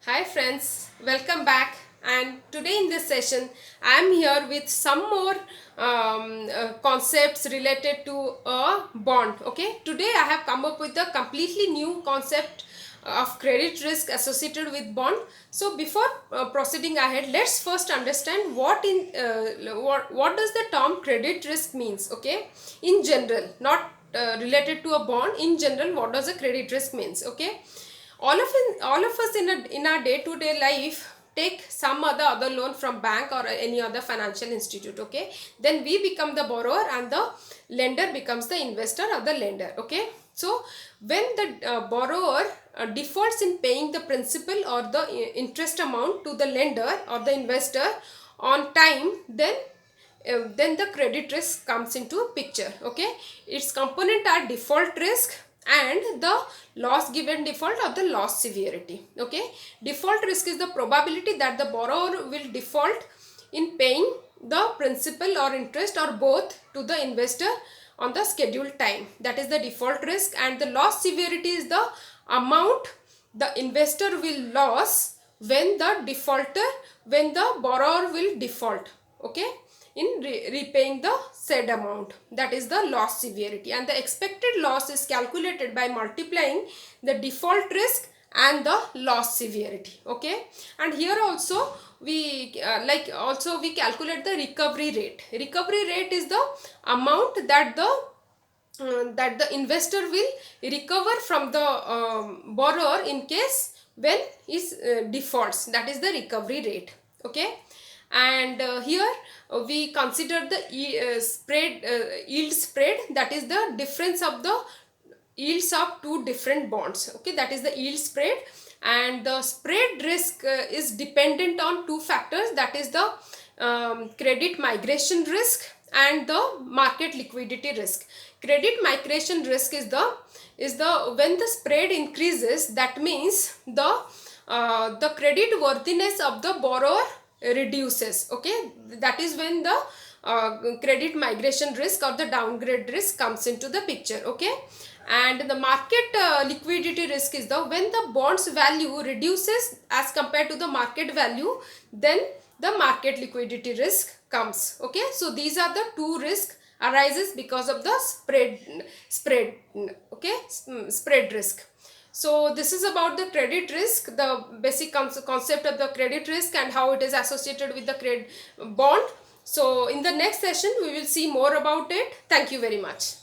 Hi friends, welcome back. And today in this session, I am here with some more concepts related to a bond. Okay, today I have come up with a completely new concept of credit risk associated with bond. So before proceeding ahead, let's first understand what does the term credit risk means. Okay, in general, not related to a bond. In general, what does a credit risk means? Okay, all of us in our day to day life take some other loan from bank or any other financial institute. Okay, then we become the borrower and the lender becomes the investor or the lender. Okay, so when the borrower defaults in paying the principal or the interest amount to the lender or the investor on time, then the credit risk comes into a picture. Okay, its component are default risk and the loss given default or the loss severity. Okay, default risk is the probability that the borrower will default in paying the principal or interest or both to the investor on the scheduled time. That is the default risk. And the loss severity is the amount the investor will lose when the borrower will default. Okay, in repaying the said amount. That is the loss severity, and the expected loss is calculated by multiplying the default risk and the loss severity. Okay, and here also we calculate the recovery rate. Recovery rate is the amount that the investor will recover from the borrower in case when he defaults. That is the recovery rate. Okay, and here we consider the yield spread. That is the difference of the yields of two different bonds. Okay, that is the yield spread. And the spread risk is dependent on two factors. That is the credit migration risk and the market liquidity risk. Credit migration risk is the when the spread increases, that means the credit worthiness of the borrower reduces. Okay, that is when the credit migration risk or the downgrade risk comes into the picture. Okay, and the market liquidity risk is the when the bonds value reduces as compared to the market value, then the market liquidity risk comes. Okay, so these are the two risks arises because of the spread. Okay, spread risk. So this is about the credit risk, the basic concept of the credit risk and how it is associated with the credit bond. So in the next session we will see more about it. Thank you very much.